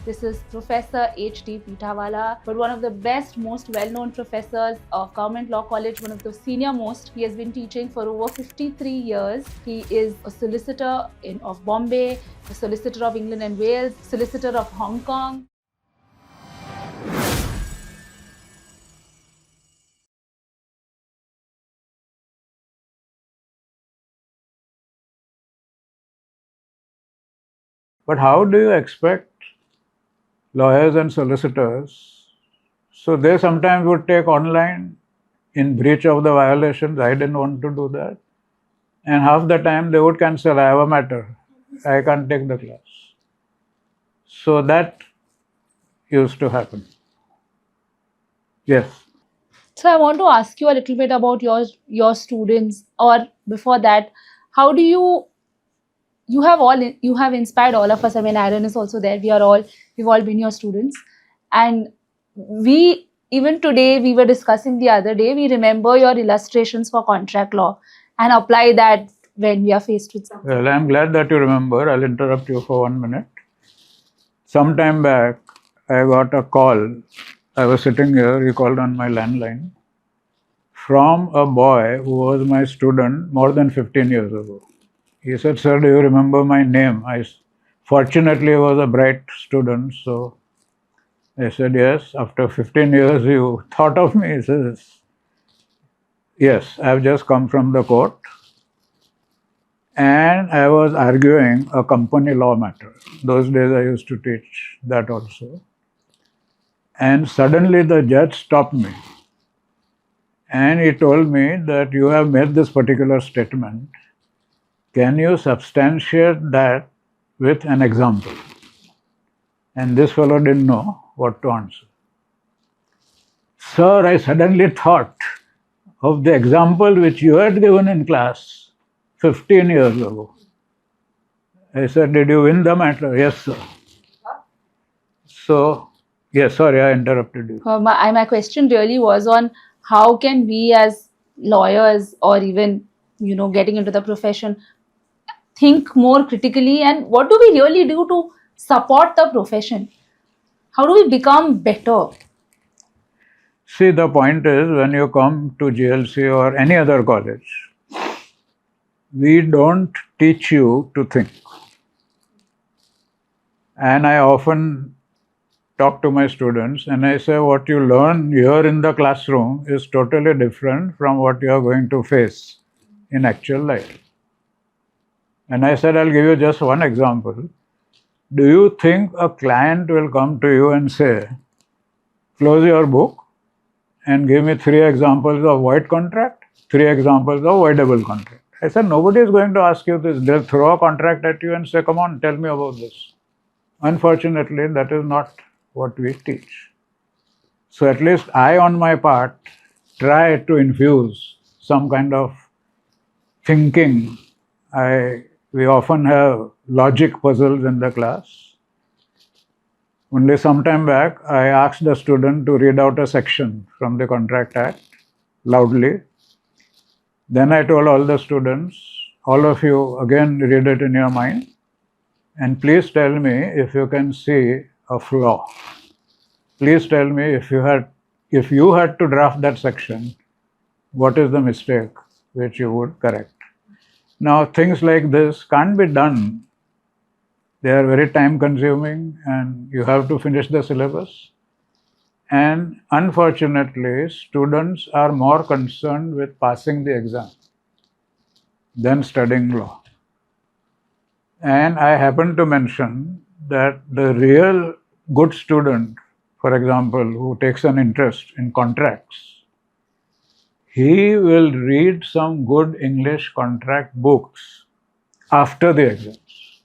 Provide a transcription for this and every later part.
This is Professor H.D. Pithawalla, but one of the best, most well-known professors of Government Law College, one of the senior most. He has been teaching for over 53 years. He is a solicitor of Bombay, a solicitor of England and Wales, solicitor of Hong Kong. But how do you expect lawyers and solicitors? So they sometimes would take online in breach of the violations. I didn't want to do that. And half the time they would cancel. I have a matter. I can't take the class. So that used to happen. Yes. So I want to ask you a little bit about your students, or before that, how do you have inspired all of us. I mean, Aaron is also there. We've all been your students, and even today we were discussing the other day. We remember your illustrations for contract law and apply that when we are faced with something. Well, I'm glad that you remember. I'll interrupt you for 1 minute. Some time back, I got a call. I was sitting here. He called on my landline from a boy who was my student more than 15 years ago. He said, "Sir, do you remember my name?" Fortunately, I was a bright student, so I said, "Yes." After 15 years, you thought of me? He says, "Yes, I've just come from the court and I was arguing a company law matter." Those days I used to teach that also. And suddenly the judge stopped me and he told me that you have made this particular statement. Can you substantiate that with an example? And this fellow didn't know what to answer. "Sir," I suddenly thought of the example which you had given in class 15 years ago. I said, "Did you win the matter?" "Yes, sir." So, yes, sorry, I interrupted you. My question really was on how can we as lawyers, or even getting into the profession, think more critically, and what do we really do to support the profession? How do we become better? See, the point is, when you come to GLC or any other college, we don't teach you to think. And I often talk to my students and I say, what you learn here in the classroom is totally different from what you are going to face in actual life. And I said, I'll give you just one example. Do you think a client will come to you and say, close your book and give me 3 examples of void contract, 3 examples of voidable contract? I said, nobody is going to ask you this. They'll throw a contract at you and say, come on, tell me about this. Unfortunately, that is not what we teach. So at least I, on my part, try to infuse some kind of thinking. We often have logic puzzles in the class. Only some time back, I asked the student to read out a section from the Contract Act loudly. Then I told all the students, all of you again read it in your mind, and please tell me if you can see a flaw. Please tell me if you had to draft that section, what is the mistake which you would correct. Now, things like this can't be done. They are very time consuming and you have to finish the syllabus. And unfortunately, students are more concerned with passing the exam than studying law. And I happen to mention that the real good student, for example, who takes an interest in contracts, he will read some good English contract books after the exams.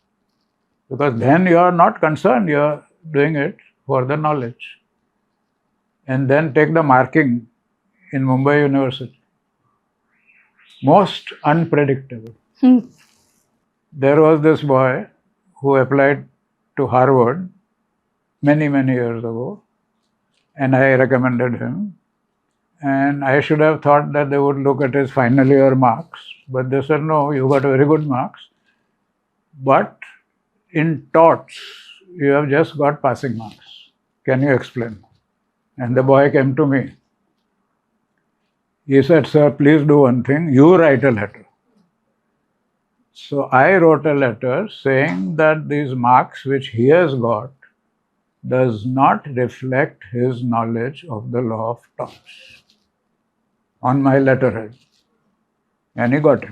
Because then you are not concerned, you are doing it for the knowledge. And then take the marking in Mumbai University. Most unpredictable. There was this boy who applied to Harvard many, many years ago, and I recommended him. And I should have thought that they would look at his final year marks, but they said, no, you got very good marks. But in torts, you have just got passing marks. Can you explain? And the boy came to me. He said, sir, please do one thing. You write a letter. So I wrote a letter saying that these marks which he has got does not reflect his knowledge of the law of torts on my letterhead. And he got it.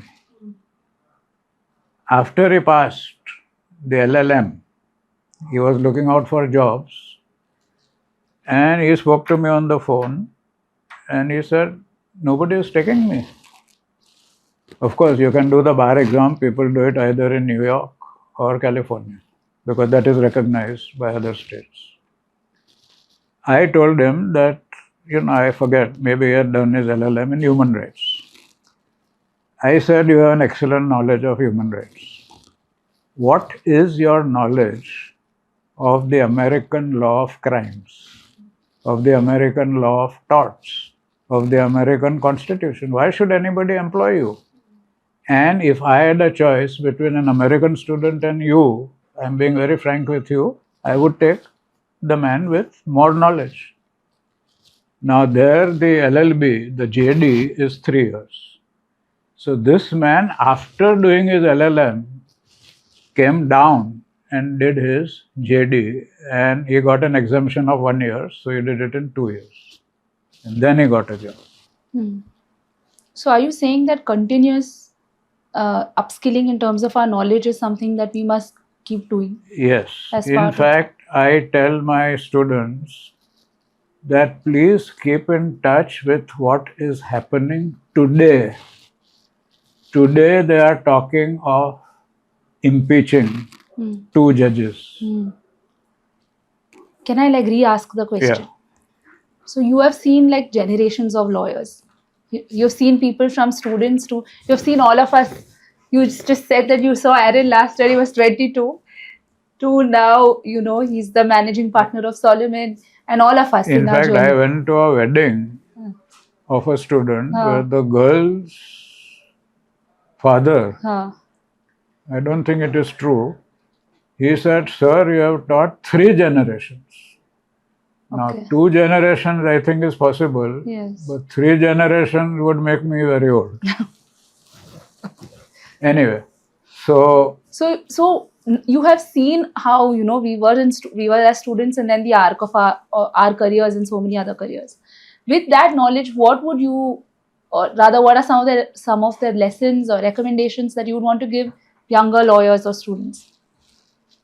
After he passed the LLM, he was looking out for jobs, and he spoke to me on the phone, and he said, nobody is taking me. Of course, you can do the bar exam. People do it either in New York or California because that is recognized by other states. I told him that, I forget, maybe he had done his LLM in human rights. I said, you have an excellent knowledge of human rights. What is your knowledge of the American law of crimes, of the American law of torts, of the American Constitution? Why should anybody employ you? And if I had a choice between an American student and you, I'm being very frank with you, I would take the man with more knowledge. Now there the LLB, the JD is 3 years. So this man, after doing his LLM, came down and did his JD, and he got an exemption of 1 year, so he did it in 2 years. And then he got a job. So are you saying that continuous upskilling in terms of our knowledge is something that we must keep doing? Yes. As In part of- fact, I tell my students that please keep in touch with what is happening today. Today they are talking of impeaching 2 judges. Can I re-ask the question? Yeah. So you have seen generations of lawyers. You've seen people from students to, you've seen all of us. You just said that you saw Aaron last year, he was 22, to now, he's the managing partner of Solomon, and all of us In our fact, I journey. went to a wedding of a student where the girl's father, I don't think it is true, he said, sir, you have taught 3 generations. Now, Okay. 2 generations I think is possible, Yes. but 3 generations would make me very old. Anyway, so So you have seen how we were as students, and then the arc of our careers and so many other careers. With that knowledge, what would you, or rather, what are some of the lessons or recommendations that you would want to give younger lawyers or students?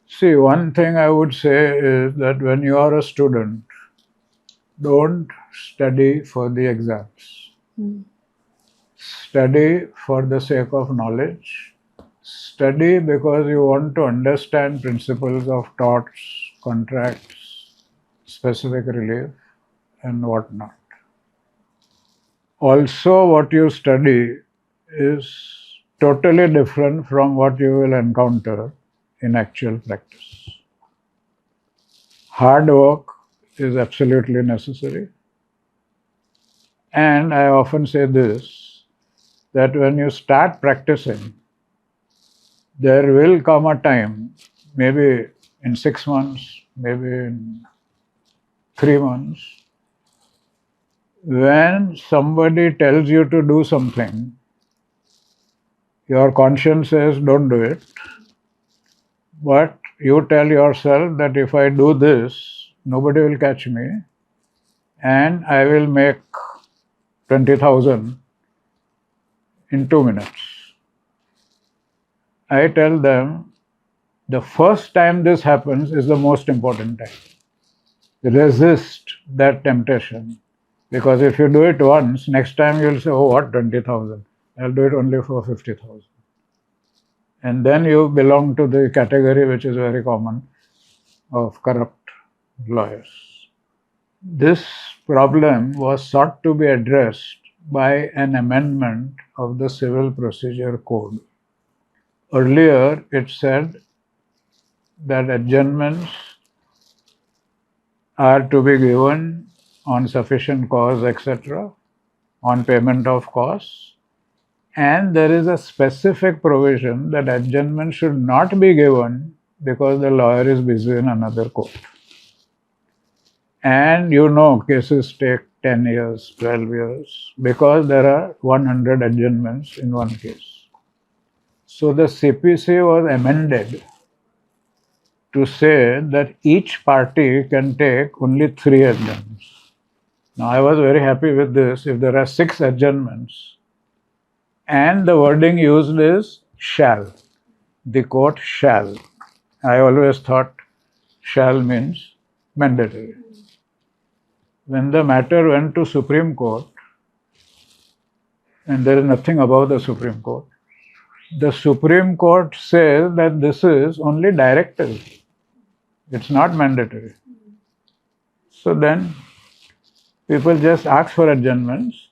see, one thing I would say is that when you are a student, don't study for the exams. Study for the sake of knowledge. Study because you want to understand principles of torts, contracts, specific relief, and whatnot. Also, what you study is totally different from what you will encounter in actual practice. Hard work is absolutely necessary. And I often say this, that when you start practicing, there will come a time, maybe in 6 months, maybe in 3 months, when somebody tells you to do something, your conscience says don't do it, but you tell yourself that if I do this, nobody will catch me and I will make 20,000 in 2 minutes. I tell them the first time this happens is the most important time. Resist that temptation, because if you do it once, next time you'll say, oh, what, 20,000? I'll do it only for 50,000. And then you belong to the category which is very common of corrupt lawyers. This problem was sought to be addressed by an amendment of the Civil Procedure Code. Earlier, it said that adjournments are to be given on sufficient cause, etc., on payment of costs, and there is a specific provision that adjournment should not be given because the lawyer is busy in another court. And you know, cases take 10 years, 12 years, because there are 100 adjournments in one case. So the CPC was amended to say that each party can take only 3 adjournments. Now, I was very happy with this. If there are 6 adjournments, and the wording used is shall, the court shall. I always thought shall means mandatory. When the matter went to Supreme Court, and there is nothing above the Supreme Court, the Supreme Court says that this is only directive. It's not mandatory. So then people just ask for adjournments,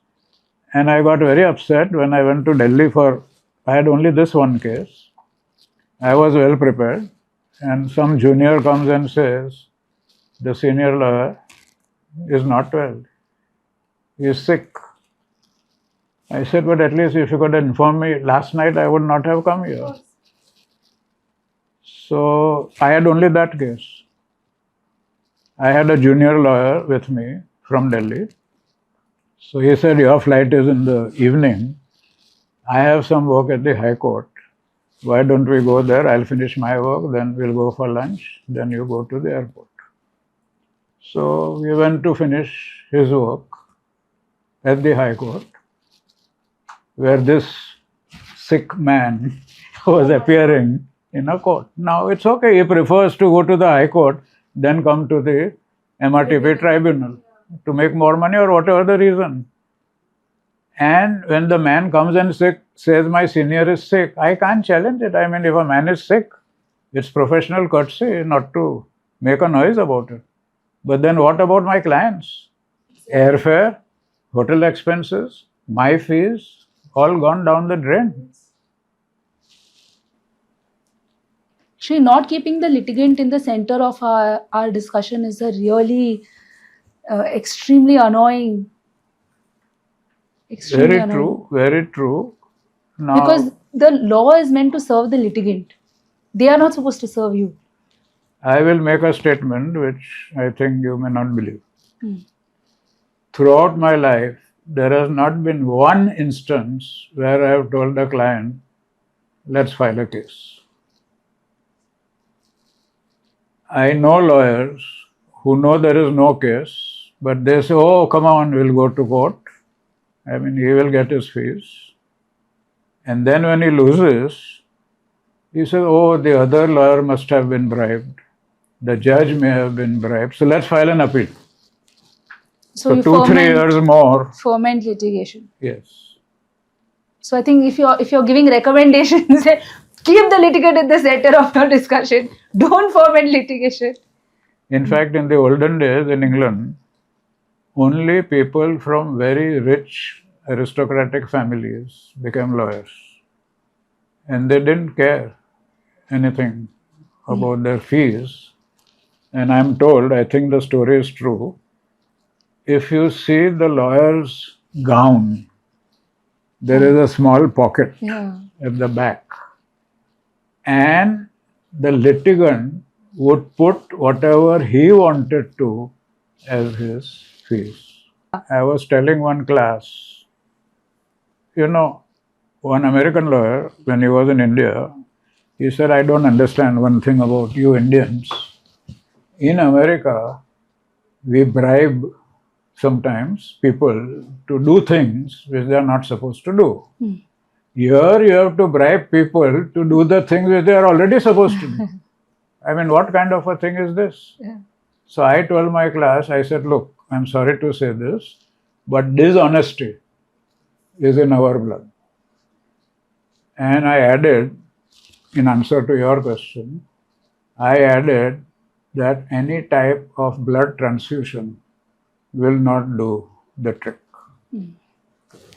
and I got very upset when I went to Delhi for, I had only this one case. I was well prepared, and some junior comes and says, the senior lawyer is not well. He is sick. I said, but at least if you could inform me last night, I would not have come here. So I had only that case. I had a junior lawyer with me from Delhi. So he said, your flight is in the evening. I have some work at the High Court. Why don't we go there? I'll finish my work, then we'll go for lunch, then you go to the airport. So we went to finish his work at the High Court, where this sick man was appearing in a court. Now it's okay, he prefers to go to the High Court than come to the MRTP tribunal to make more money or whatever the reason. And when the man comes and says my senior is sick, I can't challenge it. I mean, if a man is sick, it's professional courtesy not to make a noise about it. But then what about my clients? Airfare, hotel expenses, my fees, all gone down the drain. Actually, not keeping the litigant in the center of our discussion is a really extremely annoying. Very true, very true. Now, because the law is meant to serve the litigant. They are not supposed to serve you. I will make a statement which I think you may not believe. Throughout my life, there has not been one instance where I have told a client, let's file a case. I know lawyers who know there is no case, but they say, oh, come on, we'll go to court. I mean, he will get his fees. And then when he loses, he says, oh, the other lawyer must have been bribed. The judge may have been bribed. So let's file an appeal. So 2-3 years more. Ferment litigation. Yes. So I think if you're giving recommendations, keep the litigant in the center of your discussion. Don't ferment litigation. In fact, in the olden days in England, only people from very rich aristocratic families became lawyers. And they didn't care anything about their fees. And I'm told, I think the story is true, if you see the lawyer's gown, there is a small pocket at the back. And the litigant would put whatever he wanted to as his fees. I was telling one class, you know, one American lawyer, when he was in India, he said, I don't understand one thing about you Indians. In America, we bribe sometimes people to do things which they are not supposed to do. Here you have to bribe people to do the things which they are already supposed to do. I mean, what kind of a thing is this? So I told my class, I said, look, I'm sorry to say this, but dishonesty is in our blood. And I added, in answer to your question, I added that any type of blood transfusion will not do the trick.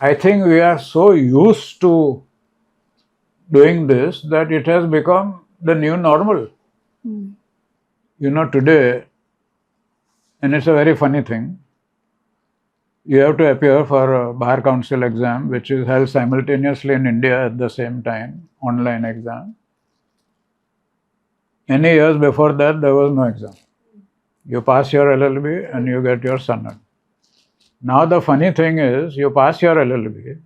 I think we are so used to doing this that it has become the new normal. You know, today, and it's a very funny thing, you have to appear for a bar council exam, which is held simultaneously in India at the same time, online exam. Any years before that, there was no exam. You pass your LLB and you get your Sanad. Now the funny thing is, you pass your LLB,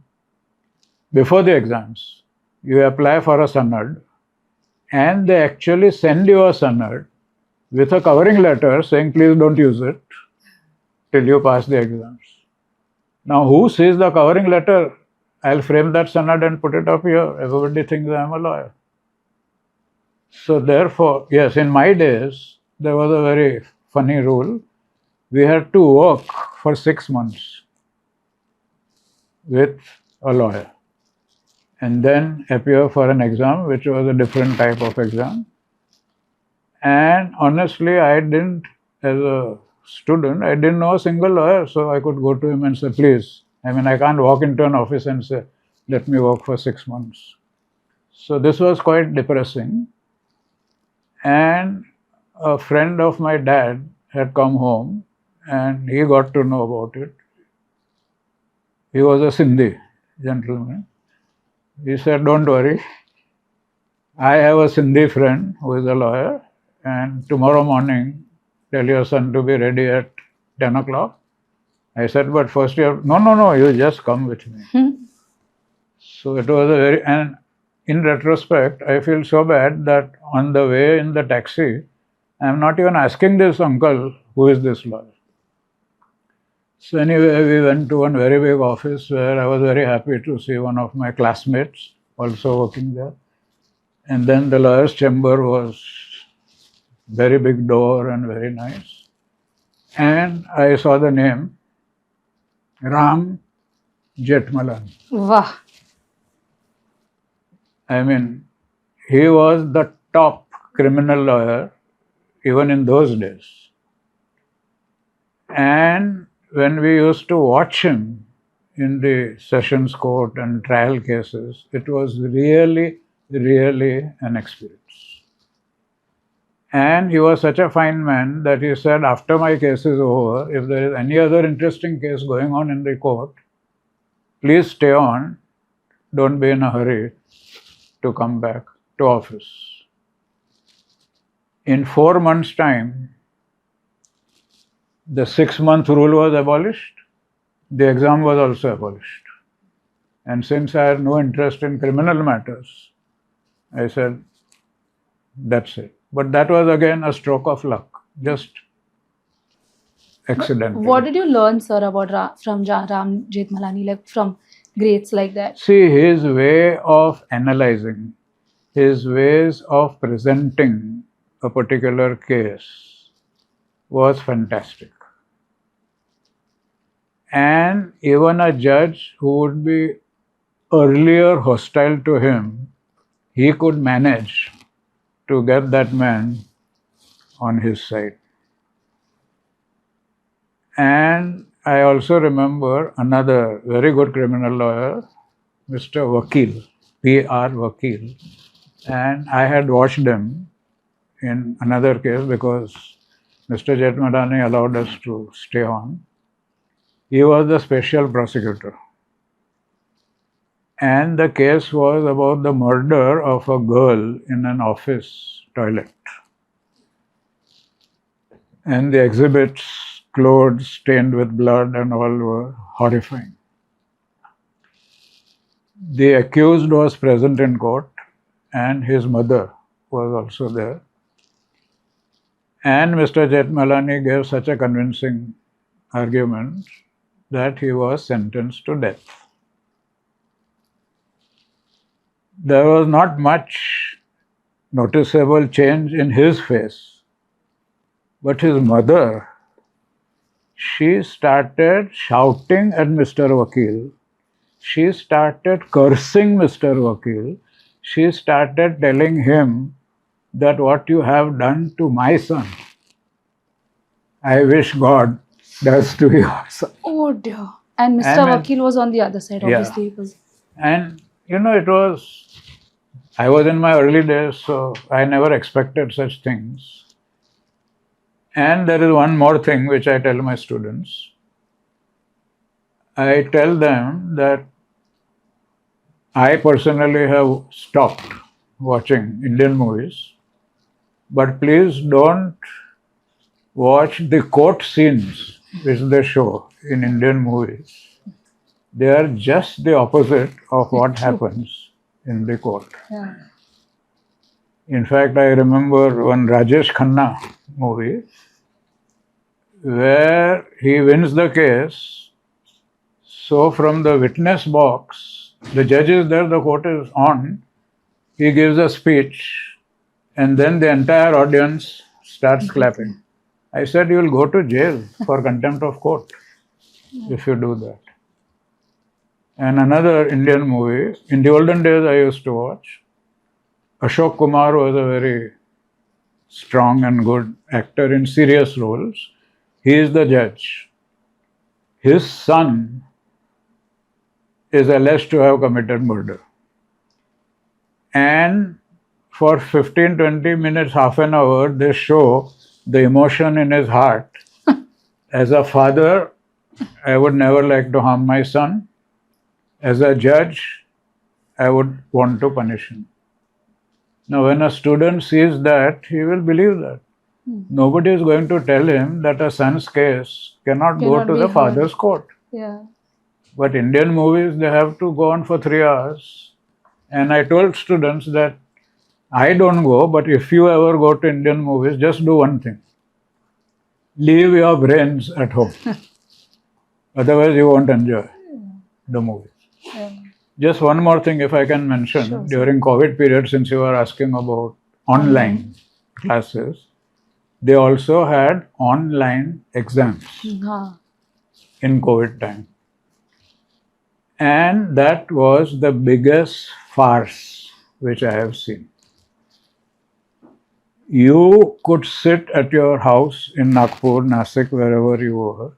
before the exams, you apply for a Sanad, and they actually send you a Sanad with a covering letter saying, please don't use it till you pass the exams. Now, who sees the covering letter? I'll frame that Sanad and put it up here. Everybody thinks I'm a lawyer. So therefore, yes, in my days, there was a very funny rule. We had to work for 6 months with a lawyer and then appear for an exam, which was a different type of exam. And honestly, I didn't, as a student, I didn't know a single lawyer, so I could go to him and say, please, I mean, I can't walk into an office and say, let me work for 6 months. So this was quite depressing. And a friend of my dad had come home and he got to know about it. He was a Sindhi gentleman. He said, don't worry, I have a Sindhi friend who is a lawyer, and tomorrow morning tell your son to be ready at 10 o'clock. I said, but first you have, no, you just come with me. So it was a very, and in retrospect, I feel so bad that on the way in the taxi, I'm not even asking this uncle, who is this lawyer? So anyway, we went to one very big office where I was very happy to see one of my classmates also working there. And then the lawyer's chamber was very big door and very nice. And I saw the name Ram Jethmalani. Wow. I mean, he was the top criminal lawyer even in those days. And when we used to watch him in the sessions court and trial cases, it was really, really an experience. And he was such a fine man that he said, after my case is over, if there is any other interesting case going on in the court, please stay on, don't be in a hurry to come back to office. In 4 months' time, the 6-month rule was abolished, the exam was also abolished. And since I had no interest in criminal matters, I said, that's it. But that was again a stroke of luck, just accidentally. What did you learn, sir, about from Ram Jethmalani, like from greats like that? See, his way of analyzing, his ways of presenting a particular case was fantastic. And even a judge who would be earlier hostile to him, he could manage to get that man on his side. And I also remember another very good criminal lawyer, Mr. Vakil, P.R. Vakil. And I had watched him in another case because Mr. Jethmalani allowed us to stay on. He was the special prosecutor. And the case was about the murder of a girl in an office toilet. And the exhibits, clothes stained with blood and all were horrifying. The accused was present in court and his mother was also there. And Mr. Jethmalani gave such a convincing argument that he was sentenced to death. There was not much noticeable change in his face, but his mother, she started shouting at Mr. Vakil. She started cursing Mr. Vakil. She started telling him that what you have done to my son, I wish God does to your son. Oh dear. And Mr. Vakil was on the other side, obviously. Yeah. It was... And it was, I was in my early days, so I never expected such things. And there is one more thing which I tell my students. I tell them that I personally have stopped watching Indian movies But please don't watch the court scenes which they show in Indian movies. They are just the opposite of what happens in the court. Yeah. In fact, I remember one Rajesh Khanna movie where he wins the case. So from the witness box, the judge is there, the court is on. He gives a speech, and then the entire audience starts clapping. I said, you will go to jail for contempt of court if you do that. And another Indian movie, in the olden days I used to watch, Ashok Kumar was a very strong and good actor in serious roles. He is the judge. His son is alleged to have committed murder. And for 15-20 minutes, half an hour, they show the emotion in his heart. As a father, I would never like to harm my son. As a judge, I would want to punish him. Now, when a student sees that, he will believe that. Nobody is going to tell him that a son's case cannot go to the father's court. Yeah. But Indian movies, they have to go on for 3 hours. And I told students that I don't go, but if you ever go to Indian movies, just do one thing. Leave your brains at home. Otherwise, you won't enjoy the movies. Yeah. Just one more thing, if I can mention, Sure. during COVID period, since you are asking about online classes, they also had online exams in COVID time. And that was the biggest farce which I have seen. You could sit at your house in Nagpur, Nasik, wherever you were.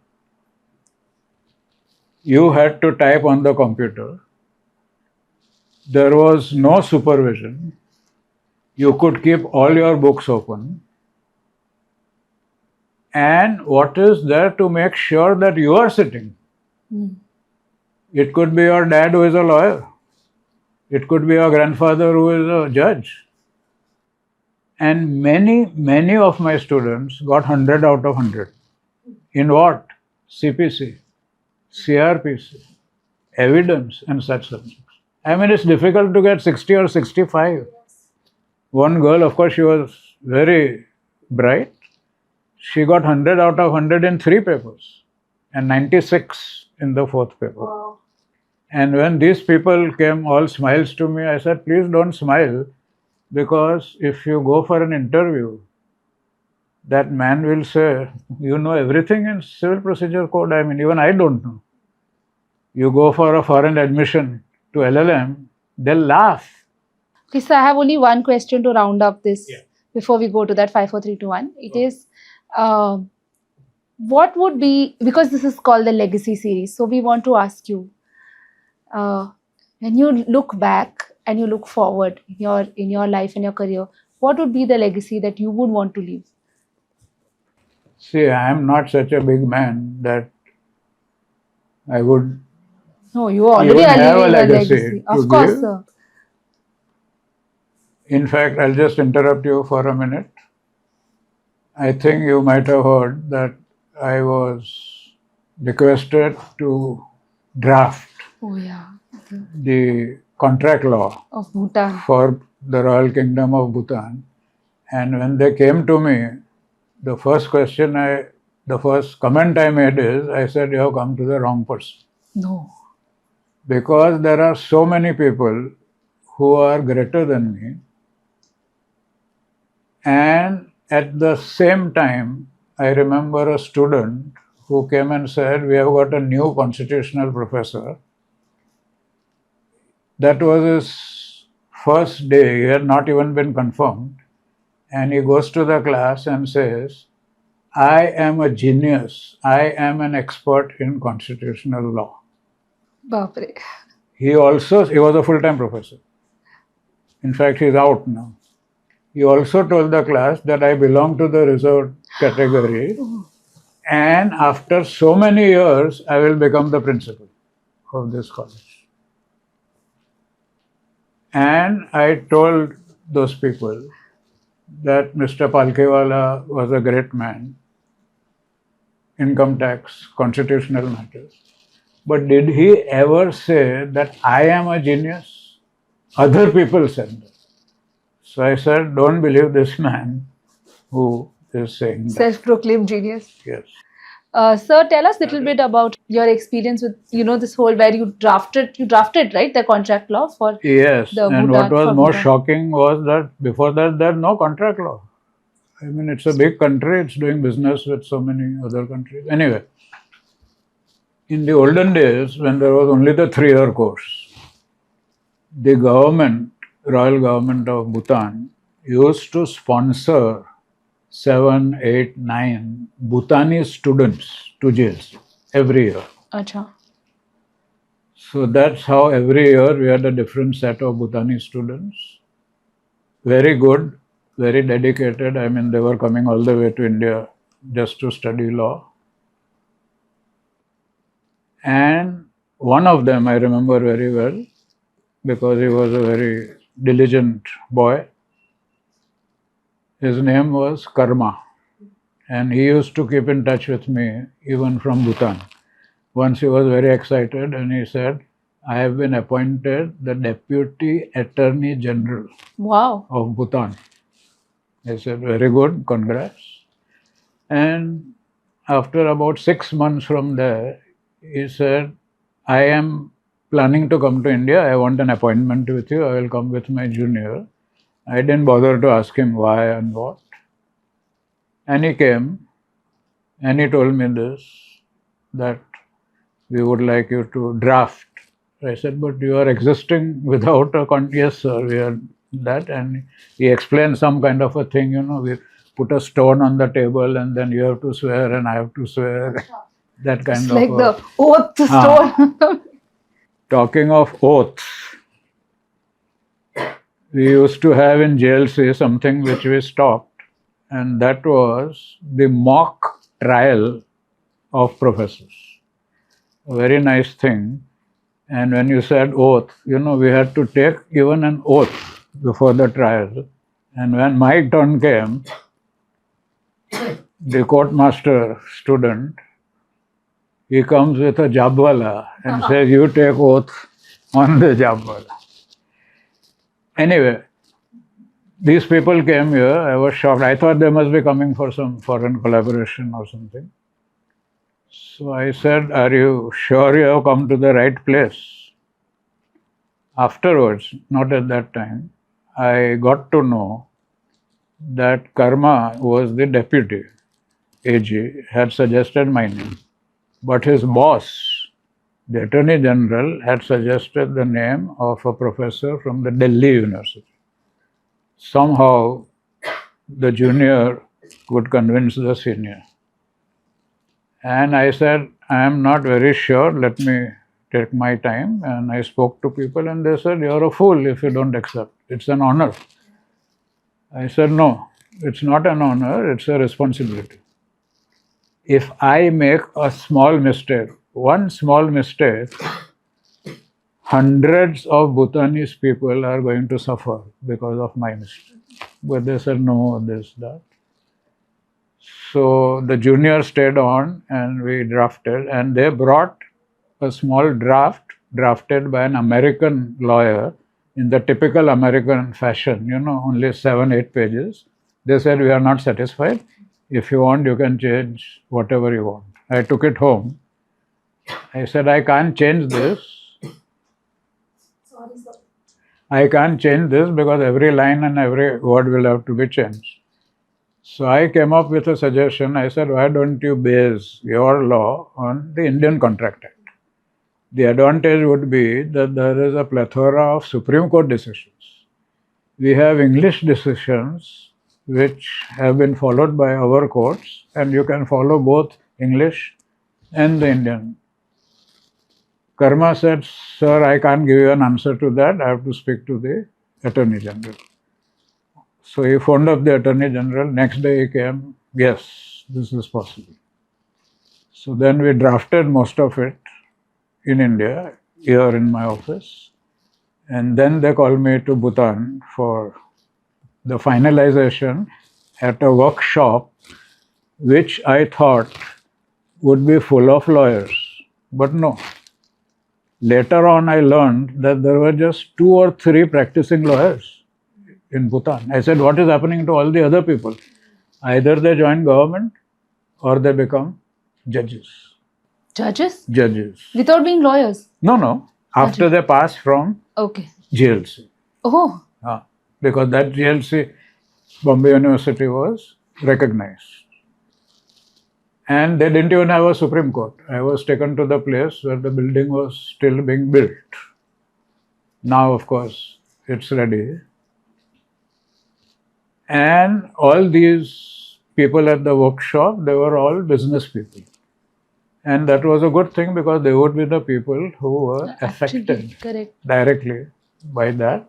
You had to type on the computer. There was no supervision. You could keep all your books open. And what is there to make sure that you are sitting? It could be your dad who is a lawyer. It could be your grandfather who is a judge. And many of my students got 100 out of 100. In what? CPC, CRPC, evidence and such subjects. I mean, it's difficult to get 60 or 65. One girl, of course, she was very bright. She got 100 out of 100 in 3 papers and 96 in the 4th paper. Wow. And when these people came all smiles to me, I said, please don't smile, because if you go for an interview, that man will say, you know everything in civil procedure code. I mean, even I don't know. You go for a foreign admission to LLM, they'll laugh. Okay, so I have only one question to round up this before we go to that 5, 4, 3, 2, 1. It is, what would be, because this is called the legacy series, so we want to ask you, when you look back and you look forward in your life and your career, what would be the legacy that you would want to leave? See, I am not such a big man that I would. No, you already even are have a leaving a legacy legacy. to Of course, give. sir. In fact, I'll just interrupt you for a minute. I think you might have heard that I was requested to draft Oh yeah, the contract law of Bhutan. for the Royal Kingdom of Bhutan. And when they came to me, the first comment I made is, I said, you have come to the wrong person. No. Because there are so many people who are greater than me. And at the same time, I remember a student who came and said, we have got a new constitutional professor. That was his first day. He had not even been confirmed. And he goes to the class and says, I am a genius. I am an expert in constitutional law. Bapre. He was a full-time professor. In fact, he's out now. He also told the class that I belong to the reserved category. And after so many years, I will become the principal of this college. And I told those people that Mr. Palkhivala was a great man, income tax, constitutional matters. But did he ever say that I am a genius? Other people said that. So I said, don't believe this man who is saying that. Self-proclaimed genius. Yes. Sir, tell us a little bit about your experience with, this whole where you drafted, right, the contract law for Yes, the and Bhutan. what was for more Bhutan. shocking was that before that there's no contract law. I mean, it's a big country, it's doing business with so many other countries. Anyway, in the olden days, when there was only the 3-year course, the government, royal government of Bhutan, used to sponsor 7, 8, 9 Bhutanese students to jails every year. Acha. So that's how every year we had a different set of Bhutanese students. Very good, very dedicated. I mean, they were coming all the way to India just to study law. And one of them I remember very well because he was a very diligent boy. His name was Karma, and he used to keep in touch with me even from Bhutan. Once he was very excited and he said, I have been appointed the Deputy Attorney General Wow. of Bhutan. I said, very good, congrats. And after about 6 months from there, he said, I am planning to come to India. I want an appointment with you. I will come with my junior. I didn't bother to ask him why and what. And he came and he told me this, that we would like you to draft. I said, but you are existing without a contract. Yes, sir, we are that. And he explained some kind of a thing, we put a stone on the table and then you have to swear and I have to swear. That kind It's of like a, the oath stone. Talking of oaths, we used to have in JLC something which we stopped, and that was the mock trial of professors. A very nice thing. And when you said oath, we had to take even an oath before the trial. And when my turn came, the courtmaster student, he comes with a jabwala and says, you take oath on the jabwala. Anyway, these people came here. I was shocked. I thought they must be coming for some foreign collaboration or something. So I said, are you sure you have come to the right place? Afterwards, not at that time, I got to know that Karma was the deputy AG, had suggested my name. But his boss, the Attorney General, had suggested the name of a professor from the Delhi University. Somehow, the junior could convince the senior. And I said, I am not very sure, let me take my time. And I spoke to people and they said, you're a fool if you don't accept. It's an honor. I said, no, it's not an honor, it's a responsibility. If I make a small mistake, one small mistake, hundreds of Bhutanese people are going to suffer because of my mistake. But they said, no, this, that. So the junior stayed on and we drafted, and they brought a small draft drafted by an American lawyer in the typical American fashion, only 7, 8 pages. They said, we are not satisfied. If you want, you can change whatever you want. I took it home. I said, I can't change this. Sorry, sir. I can't change this because every line and every word will have to be changed. So I came up with a suggestion. I said, why don't you base your law on the Indian Contract Act? The advantage would be that there is a plethora of Supreme Court decisions. We have English decisions which have been followed by our courts, and you can follow both English and the Indian. Karma said, sir, I can't give you an answer to that. I have to speak to the Attorney General. So he phoned up the Attorney General. Next day he came, yes, this is possible. So then we drafted most of it in India, here in my office. And then they called me to Bhutan for the finalization at a workshop which I thought would be full of lawyers. But no. Later on, I learned that there were just 2 or 3 practicing lawyers in Bhutan. I said, what is happening to all the other people? Either they join government or they become judges. Judges? Judges. Without being lawyers? No. After they pass from Okay. GLC. Oh. Because that GLC, Bombay University, was recognized. And they didn't even have a Supreme Court. I was taken to the place where the building was still being built. Now, of course, it's ready. And all these people at the workshop, they were all business people. And that was a good thing because they would be the people who were affected directly by that.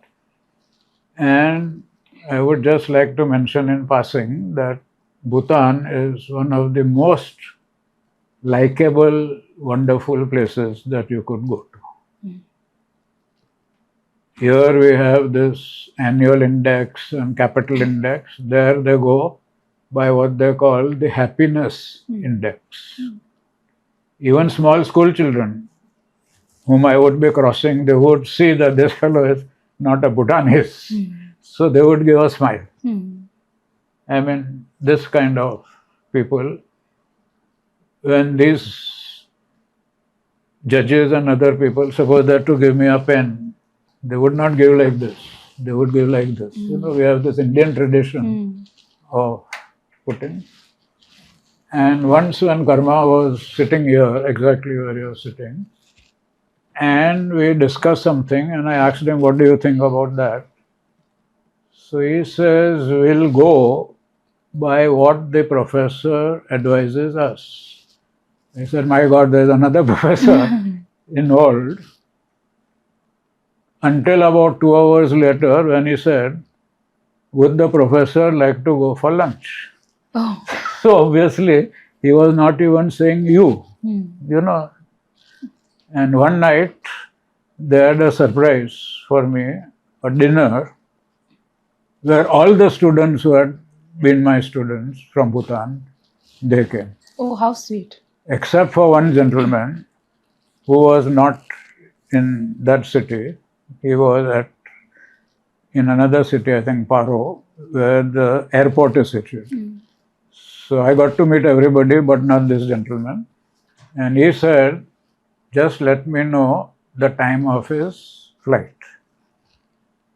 And I would just like to mention in passing that Bhutan is one of the most likable, wonderful places that you could go to. Here we have this annual index and capital index. There they go by what they call the happiness index. Even small school children whom I would be crossing, they would see that this fellow is not a Bhutanese. So they would give a smile. I mean, this kind of people, when these judges and other people, suppose that to give me a pen, they would not give like this. They would give like this. You know, we have this Indian tradition of putting. And once when Karma was sitting here, exactly where you are sitting, and we discussed something, and I asked him, what do you think about that? So he says, we'll go by what the professor advises us. I said, my God, there's another professor involved. Until about 2 hours later, when he said, would the professor like to go for lunch? Oh. So obviously, he was not even saying you, you know. And one night, they had a surprise for me, a dinner, where all the students who had been my students from Bhutan, they came. Oh, how sweet. Except for one gentleman who was not in that city. He was in another city, I think Paro, where the airport is situated. So I got to meet everybody, but not this gentleman. And he said, just let me know the time of his flight.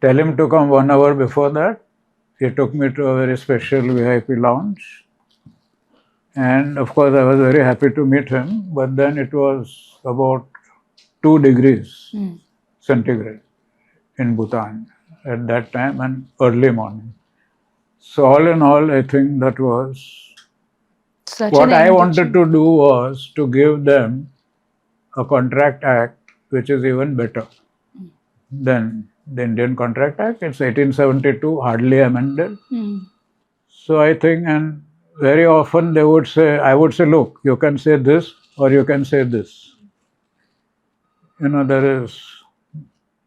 Tell him to come 1 hour before that. He took me to a very special VIP lounge. And of course, I was very happy to meet him. But then it was about 2 degrees centigrade in Bhutan at that time and early morning. So all in all, I think that was what I wanted to do, was to give them a contract act which is even better than the Indian Contract Act. It's 1872, hardly amended. So I think, and very often they would say, I would say, look, you can say this or you can say this. You know, there is,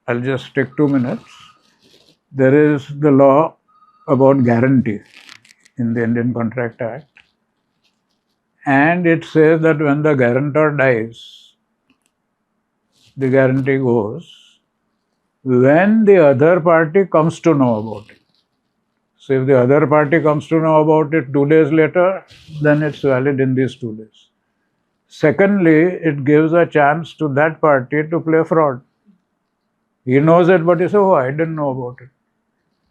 I'll just take 2 minutes. There is the law about guarantee in the Indian Contract Act. And it says that when the guarantor dies, the guarantee goes when the other party comes to know about it. So if the other party comes to know about it 2 days later, then it's valid in these 2 days. Secondly, it gives a chance to that party to play fraud. He knows it, but he says, oh, I didn't know about it.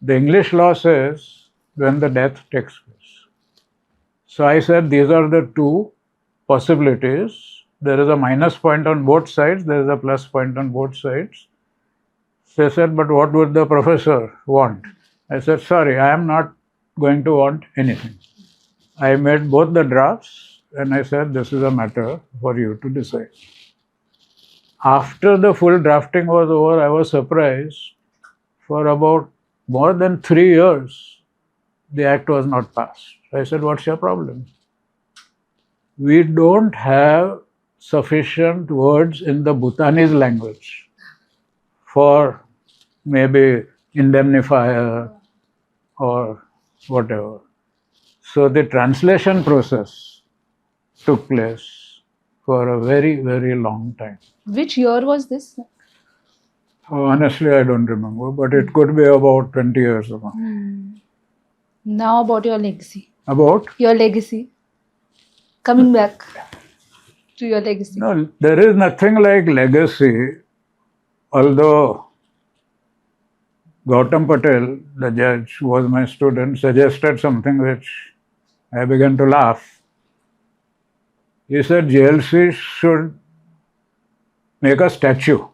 The English law says when the death takes place. So I said these are the 2 possibilities. There is a minus point on both sides, there is a plus point on both sides. So I said, but what would the professor want? I said, sorry, I am not going to want anything. I made both the drafts and I said, this is a matter for you to decide. After the full drafting was over, I was surprised. For about more than 3 years, the act was not passed. I said, what's your problem? We don't have sufficient words in the Bhutanese language for maybe indemnifier or whatever. So the translation process took place for a very, very long time. Which year was this? Honestly, I don't remember, but it could be about 20 years ago. Now about your legacy. About? Your legacy. Coming back to your legacy. No, there is nothing like legacy, although Gautam Patel, the judge who was my student, suggested something which I began to laugh. He said JLC should make a statue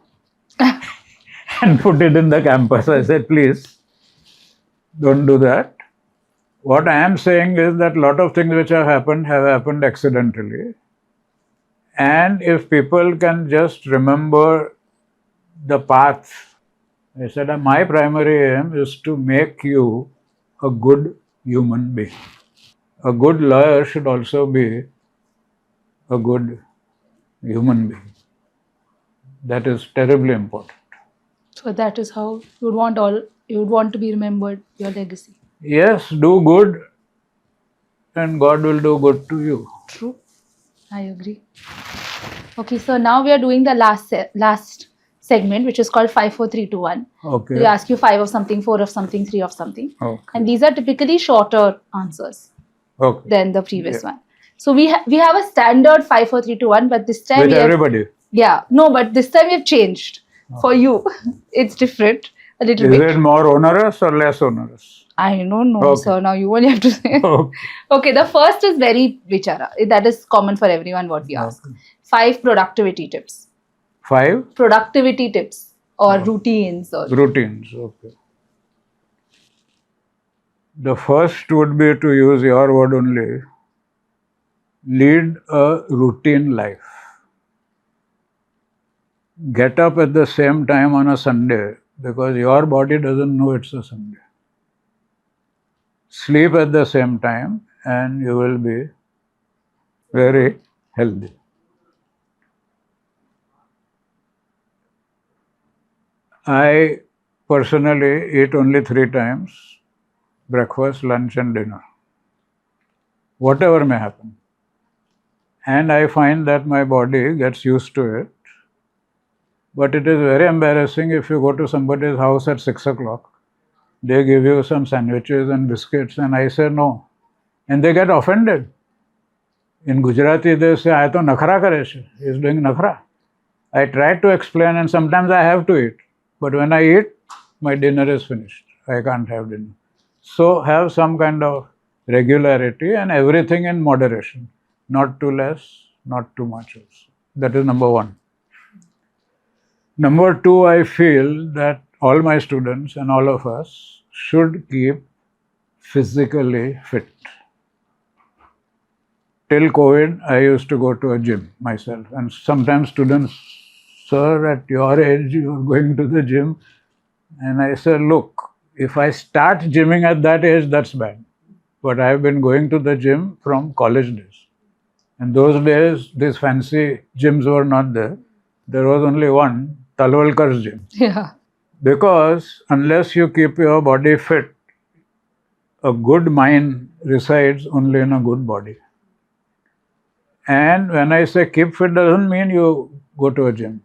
and put it in the campus. I said, please, don't do that. What I am saying is that a lot of things which have happened accidentally. And if people can just remember the path, I said, my primary aim is to make you a good human being. A good lawyer should also be a good human being. That is terribly important. So that is how you would want to be remembered, your legacy. Yes, do good and God will do good to you. True. I agree. Okay, so now we are doing the last segment, which is called 5, 4, 3, 2, 1. Okay. We ask you 5 of something, 4 of something, 3 of something. Okay. And these are typically shorter answers than the previous one. So we have a standard 5, 4, 3, 2, 1, but this time with everybody. But this time we've changed for you. It's different a little bit. Is it more onerous or less onerous? I don't know, sir. Now you only have to say. Okay, the first is very vichara. That is common for everyone what we ask. 5 productivity tips. 5? Productivity tips or routines. Routines, okay. The first would be, to use your word only, lead a routine life. Get up at the same time on a Sunday because your body doesn't know it's a Sunday. Sleep at the same time and you will be very healthy. I personally eat only 3 times: breakfast, lunch and dinner. Whatever may happen. And I find that my body gets used to it. But it is very embarrassing if you go to somebody's house at 6 o'clock. They give you some sandwiches and biscuits and I say no. And they get offended. In Gujarati they say, I to nakhra kare che. He is doing nakhra. I try to explain and sometimes I have to eat. But when I eat, my dinner is finished. I can't have dinner. So have some kind of regularity and everything in moderation. Not too less, not too much also. That is number 1. Number 2, I feel that all my students and all of us should keep physically fit. Till COVID, I used to go to a gym myself. And sometimes students, sir, at your age, you are going to the gym. And I said, look, if I start gymming at that age, that's bad. But I have been going to the gym from college days. And those days, these fancy gyms were not there. There was only one, Talwalkar's gym. Yeah. Because unless you keep your body fit, a good mind resides only in a good body. And when I say keep fit, doesn't mean you go to a gym.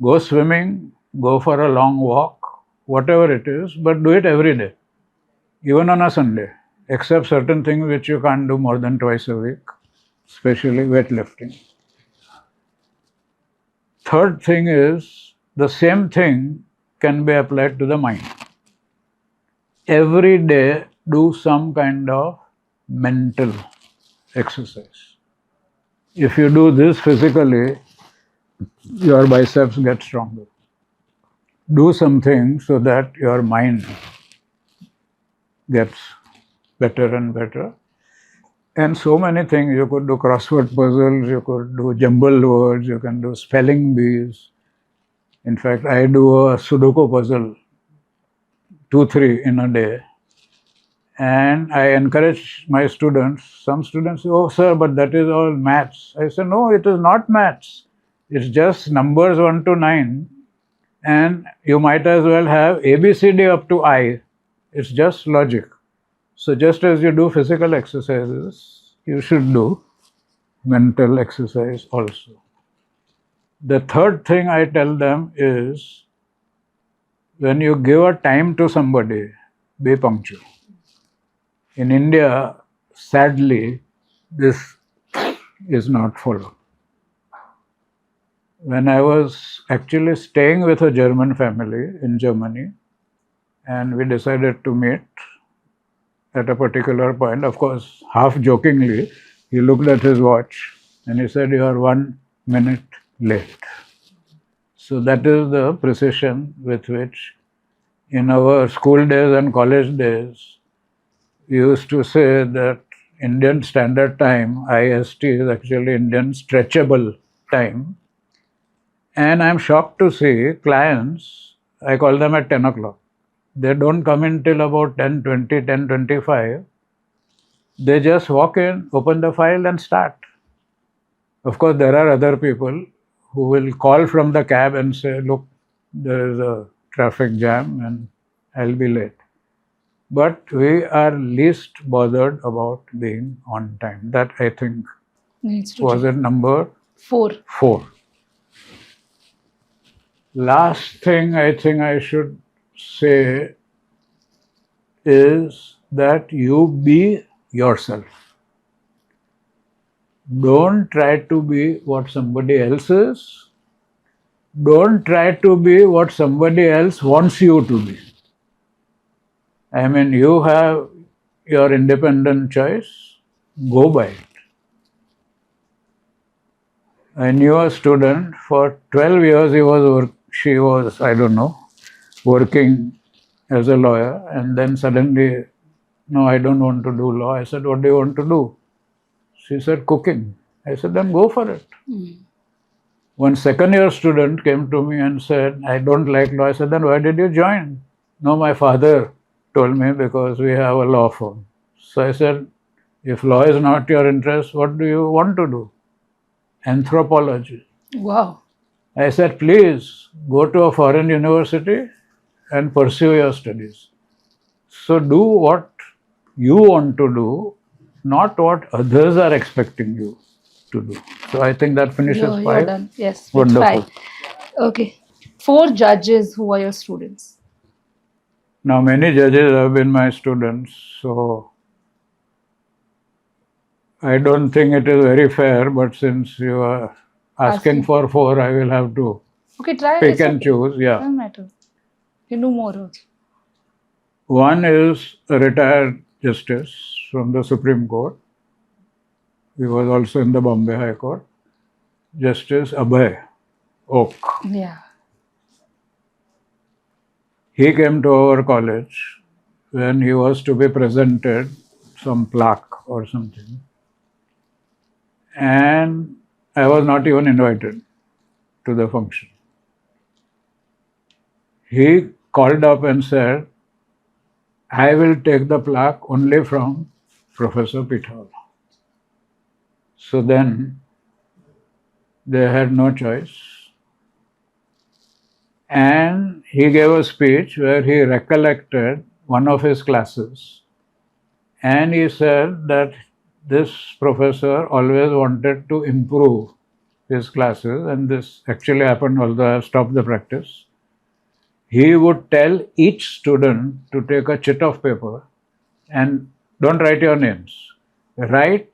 Go swimming, go for a long walk, whatever it is, but do it every day, even on a Sunday, except certain things which you can't do more than twice a week, especially weightlifting. Third thing is, the same thing can be applied to the mind. Every day, do some kind of mental exercise. If you do this physically, your biceps get stronger. Do something so that your mind gets better and better. And so many things. You could do crossword puzzles, you could do jumbled words, you can do spelling bees. In fact, I do a Sudoku puzzle, 2-3 in a day. And I encourage my students. Some students say, oh sir, but that is all maths. I say, no, it is not maths. It's just numbers 1 to 9. And you might as well have ABCD up to I. It's just logic. So just as you do physical exercises, you should do mental exercise also. The third thing I tell them is, when you give a time to somebody, be punctual. In India, sadly, this is not followed. When I was actually staying with a German family in Germany, and we decided to meet at a particular point, of course, half jokingly, he looked at his watch and he said, "You are 1 minute late." So that is the precision with which, in our school days and college days, we used to say that Indian Standard Time, IST, is actually Indian Stretchable Time. And I'm shocked to see clients, I call them at 10 o'clock. They don't come in till about 10:20, 10:25. They just walk in, open the file and start. Of course, there are other people who will call from the cab and say, "Look, there is a traffic jam and I'll be late." But we are least bothered about being on time. That, I think, Needs to was change. at number 4. 4. Last thing I think I should say is that you be yourself. Don't try to be what somebody else is. Don't try to be what somebody else wants you to be. I mean, you have your independent choice, go by it. I knew a student for 12 years, she was, I don't know, working as a lawyer, and then suddenly, "No, I don't want to do law." I said, "What do you want to do?" She said, "Cooking." I said, "Then go for it." One second-year student came to me and said, "I don't like law." I said, "Then why did you join?" "No, my father told me because we have a law firm." So I said, "If law is not your interest, what do you want to do?" "Anthropology." Wow. I said, "Please go to a foreign university and pursue your studies." So do what you want to do, not what others are expecting you to do. So I think that finishes You're 5. done. Yes. With Wonderful. 5. Okay. 4 judges who are your students. Now, many judges have been my students, so I don't think it is very fair, but since you are asking for 4, I will have to Okay, try. pick It's and okay. choose. Yeah. Doesn't matter. You can do more also. One is a retired justice from the Supreme Court. He was also in the Bombay High Court. Justice Abhay Oak. Yeah. He came to our college when he was to be presented some plaque or something. And I was not even invited to the function. He called up and said, "I will take the plaque only from Professor Pithawala." So then they had no choice. And he gave a speech where he recollected one of his classes. And he said that this professor always wanted to improve his classes, and this actually happened, although I have stopped the practice. He would tell each student to take a chit of paper and don't write your names. Write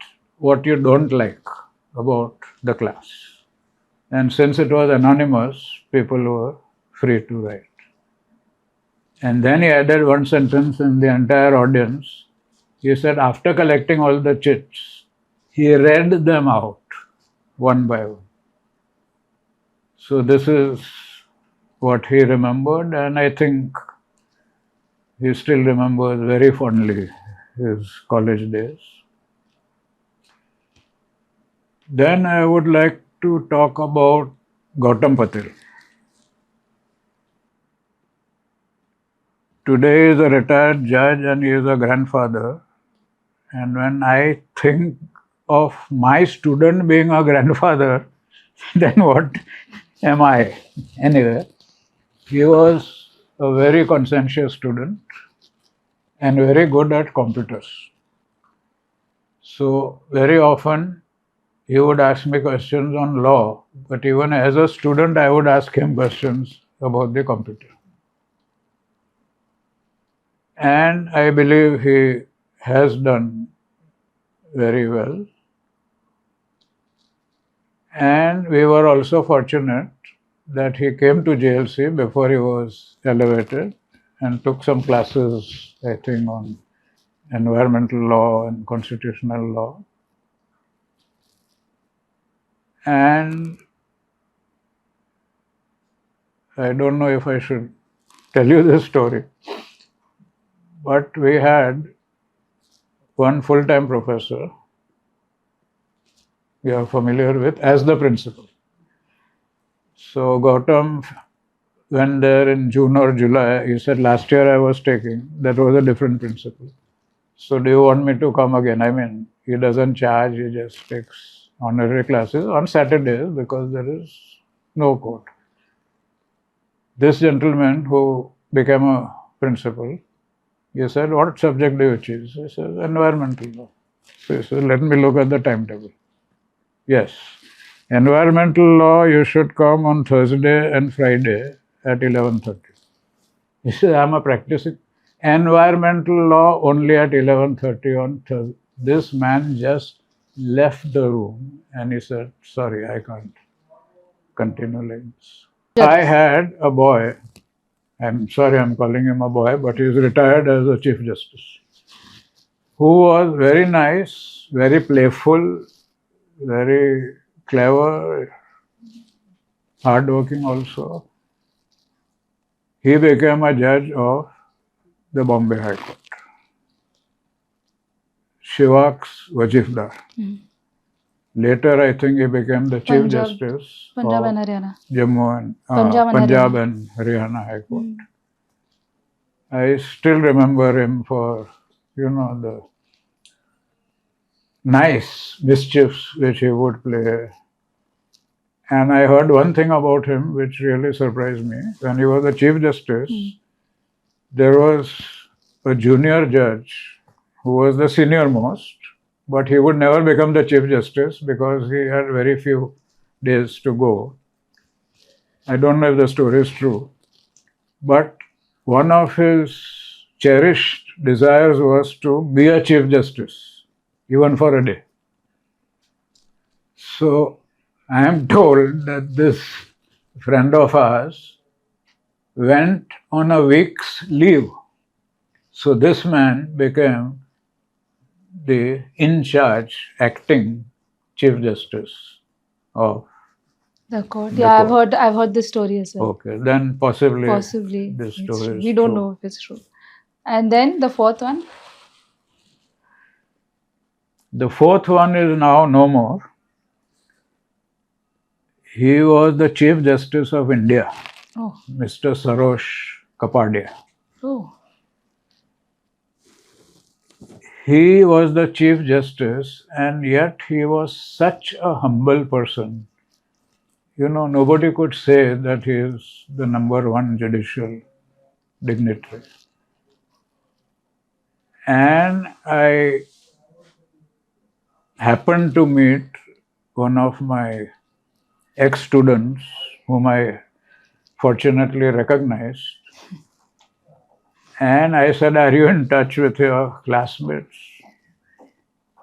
what you don't like about the class. And since it was anonymous, people were free to write. And then he added one sentence in the entire audience. He said, after collecting all the chits, he read them out one by one. So this is what he remembered, and I think he still remembers very fondly his college days. Then I would like to talk about Gautam Patel. Today he is a retired judge and he is a grandfather. And when I think of my student being a grandfather, then what am I? Anyway, he was a very conscientious student. and very good at computers. So very often he would ask me questions on law, but even as a student I would ask him questions about the computer. And I believe he has done very well. And we were also fortunate that he came to JLC before he was elevated and took some classes, I think, on environmental law and constitutional law. And I don't know if I should tell you this story, but we had one full-time professor you are familiar with as the principal. So Gautam went there in June or July. He said, last year I was taking, that was a different principal. So do you want me to come again? I mean, he doesn't charge, he just takes honorary classes on Saturdays because there is no court. This gentleman who became a principal, he said, what subject do you choose? He said, environmental law. So he said, let me look at the timetable. Yes, environmental law, you should come on Thursday and Friday at 11:30. He said, I'm a practicing environmental law only at 11:30 on Thursday. This man just left the room and he said, sorry, I can't continue like this. I had a boy, I'm sorry I'm calling him a boy, but he's retired as a Chief Justice, who was very nice, very playful, very clever, hardworking also. He became a judge of the Bombay High Court. Shivak's Wajifdar. Later, I think he became the Chief Justice Punjab of and Haryana. Jammu and Punjab and Haryana High Court. I still remember him for, the nice mischiefs which he would play. And I heard one thing about him which really surprised me. When he was the Chief Justice, there was a junior judge who was the senior most, but he would never become the Chief Justice because he had very few days to go. I don't know if the story is true, but one of his cherished desires was to be a Chief Justice, even for a day. So I am told that this friend of ours went on a week's leave. So this man became the in-charge acting Chief Justice of the court. the Yeah, court. I've heard this story as well. Okay, then possibly it's this story true. is We don't true. know if it's true. And then the fourth one. The fourth one is now no more. He was the Chief Justice of India, Mr. Sarosh Kapadia. Oh. He was the Chief Justice, and yet he was such a humble person. Nobody could say that he is the number one judicial dignitary. And I happened to meet one of my ex-students whom I fortunately recognized. And I said, are you in touch with your classmates?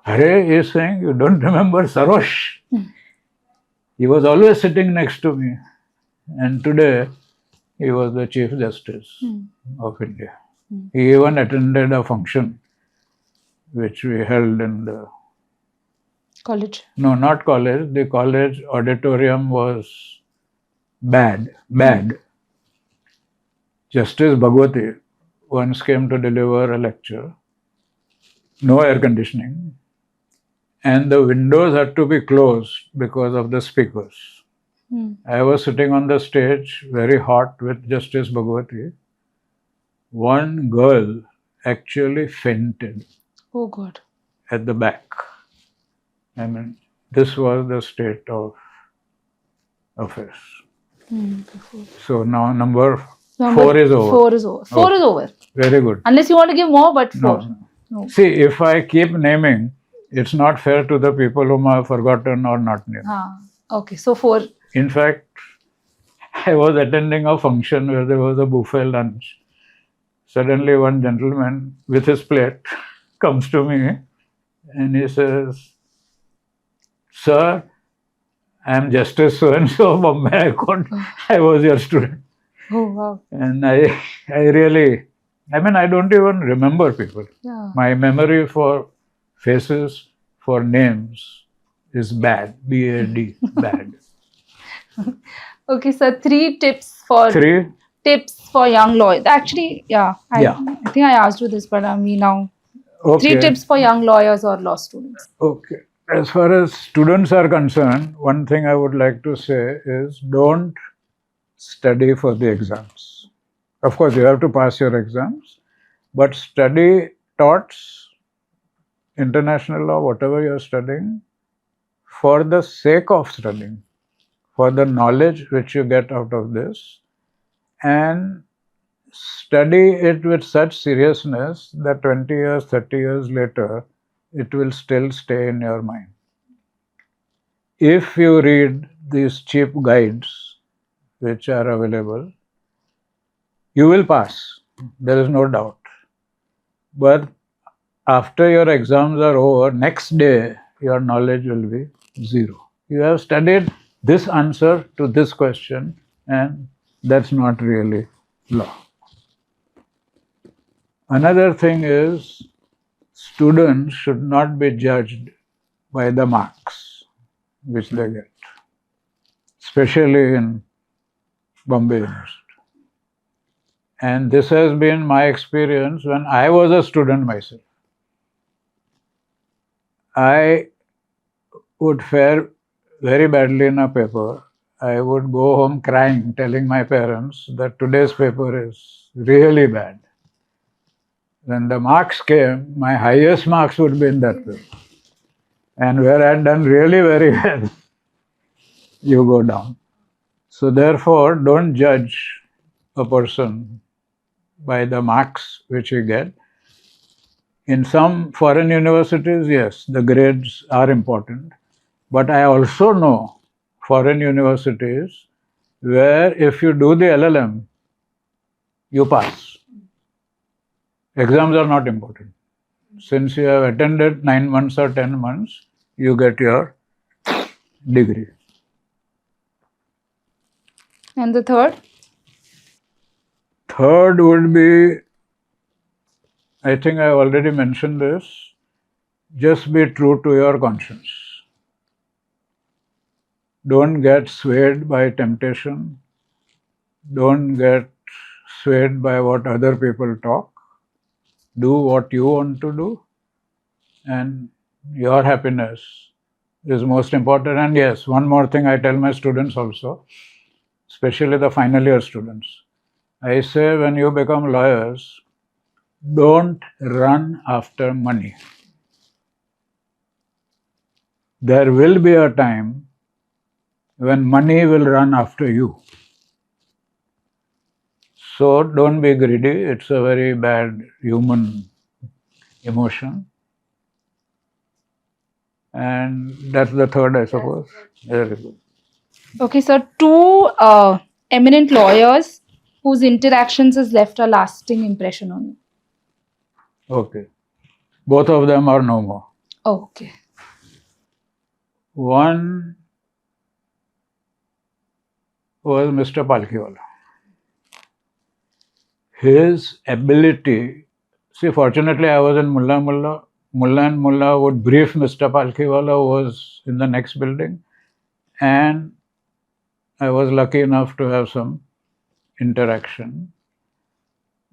Hare, he is saying, you don't remember Sarosh? He was always sitting next to me. And today, he was the Chief Justice of India. He even attended a function which we held in the college. No, not college. The college auditorium was bad. Justice Bhagwati once came to deliver a lecture. No air conditioning. And the windows had to be closed because of the speakers. I was sitting on the stage, very hot with Justice Bhagwati. One girl actually fainted. Oh God. At the back. I mean, this was the state of affairs. So now number Number 4 is over. 4 is over. 4 is over. Very good. Unless you want to give more, but 4. No. No. See, if I keep naming, it's not fair to the people whom I have forgotten or not named. Okay, so 4. In fact, I was attending a function where there was a buffet lunch. Suddenly, one gentleman with his plate comes to me and he says, "Sir, I am Justice so and so of Bombay High Court. I was your student." Oh, wow. And I really, I don't even remember people. Yeah. My memory for faces, for names is bad. B-A-D, bad. Okay, sir. 3 tips for 3. tips for young lawyers. Actually, I Yeah. think I asked you this, but we now Okay. 3 tips for young lawyers or law students. Okay. As far as students are concerned, one thing I would like to say is don't study for the exams. Of course, you have to pass your exams, but study torts, international law, whatever you are studying, for the sake of studying, for the knowledge which you get out of this, and study it with such seriousness that 20 years, 30 years later, it will still stay in your mind. If you read these cheap guides which are available, you will pass. There is no doubt. But after your exams are over, next day, your knowledge will be 0. You have studied this answer to this question, and that's not really law. Another thing is, students should not be judged by the marks which they get, especially in Bombay University. And this has been my experience when I was a student myself. I would fare very badly in a paper. I would go home crying, telling my parents that today's paper is really bad. When the marks came, my highest marks would be in that paper. And where I had done really very well, you go down. So therefore, don't judge a person by the marks which you get. In some foreign universities, yes, the grades are important. But I also know foreign universities where if you do the LLM, you pass. Exams are not important. Since you have attended 9 months or 10 months, you get your degree. And the third? Third would be, I think I already mentioned this, just be true to your conscience. Don't get swayed by temptation. Don't get swayed by what other people talk. Do what you want to do, and your happiness is most important. And yes, one more thing I tell my students also, especially the final year students. I say when you become lawyers, don't run after money. There will be a time when money will run after you. So don't be greedy. It's a very bad human emotion. And that's the third, I suppose. Very good. Okay, so 2 eminent lawyers whose interactions has left a lasting impression on you. Okay. Both of them are no more. Oh, okay. One was Mr. Palkhivala. His ability, see, fortunately, I was in Mulla Mulla. Mulla and Mulla would brief Mr. Palkhivala, who was in the next building, and I was lucky enough to have some interaction.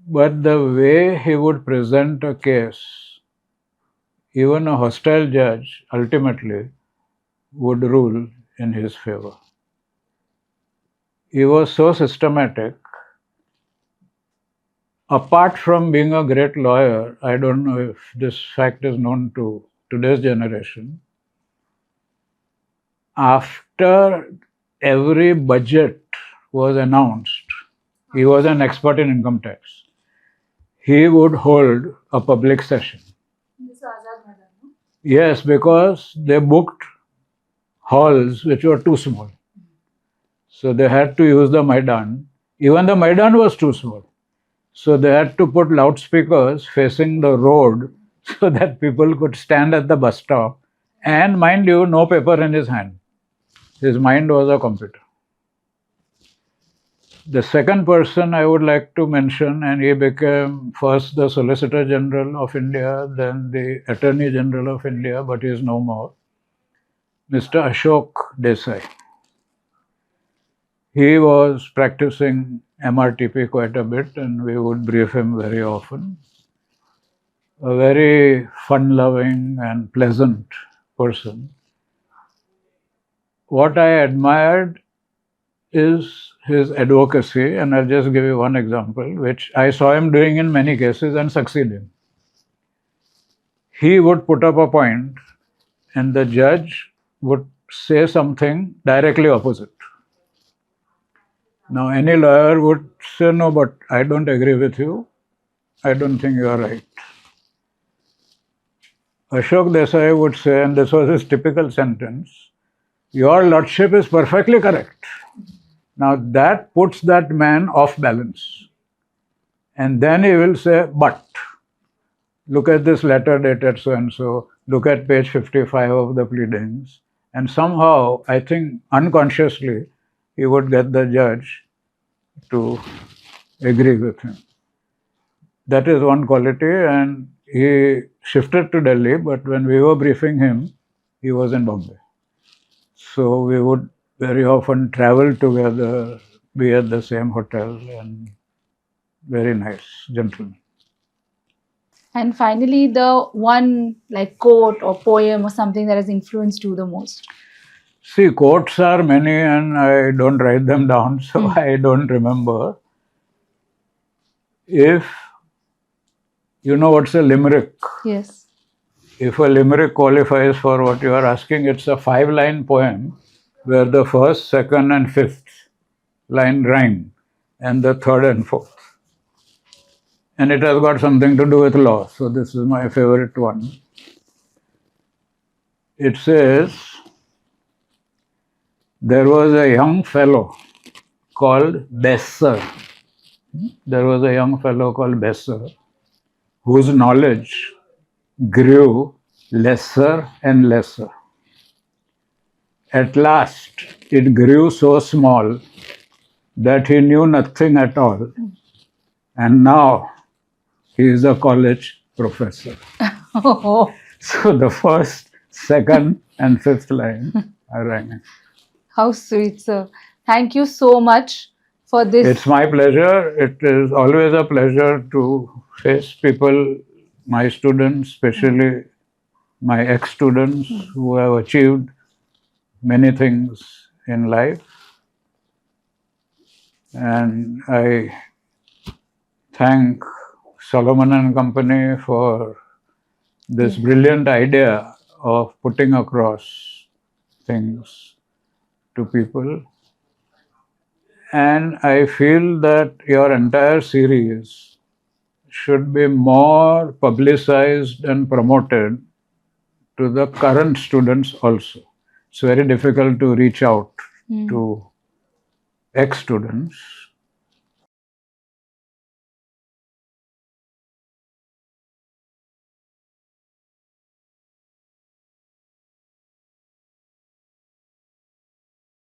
But the way he would present a case, even a hostile judge ultimately would rule in his favor. He was so systematic. Apart from being a great lawyer, I don't know if this fact is known to today's generation. After every budget was announced, He was an expert in income tax. He would hold a public session. Yes, because they booked halls which were too small. So they had to use the Maidan. Even the Maidan was too small. So they had to put loudspeakers facing the road so that people could stand at the bus stop. And mind you, no paper in his hand. His mind was a computer. The second person I would like to mention, and he became first the Solicitor General of India, then the Attorney General of India, but he is no more, Mr. Ashok Desai. He was practicing MRTP quite a bit, and we would brief him very often. A very fun-loving and pleasant person. What I admired is his advocacy, and I'll just give you one example, which I saw him doing in many cases and succeeding. He would put up a point, and the judge would say something directly opposite. Now, any lawyer would say, no, but I don't agree with you. I don't think you are right. Ashok Desai would say, and this was his typical sentence, your lordship is perfectly correct. Now that puts that man off balance. And then he will say, but look at this letter dated so and so, look at page 55 of the pleadings. And somehow, I think unconsciously, he would get the judge to agree with him. That is one quality, and he shifted to Delhi, but when we were briefing him, he was in Bombay. So we would very often travel together, be at the same hotel, and very nice gentleman. And finally, the one like quote or poem or something that has influenced you the most. See, quotes are many and I don't write them down, so I don't remember. If you know what's a limerick, Yes. if a limerick qualifies for what you are asking, it's a 5-line poem where the first, second, and fifth line rhyme, and the third and fourth. And it has got something to do with law, so this is my favorite one. It says, there was a young fellow called Besser. There was a young fellow called Besser whose knowledge grew lesser and lesser. At last, it grew so small that he knew nothing at all. And now, he is a college professor. Oh, So the first, second, and fifth line are rhyming. how sweet, sir. Thank you so much for this. It's my pleasure. It is always a pleasure to face people, my students, especially my ex-students who have achieved many things in life. And I thank Solomon and Company for this brilliant idea of putting across things to people. And I feel that your entire series should be more publicized and promoted to the current students also. It's very difficult to reach out to ex-students,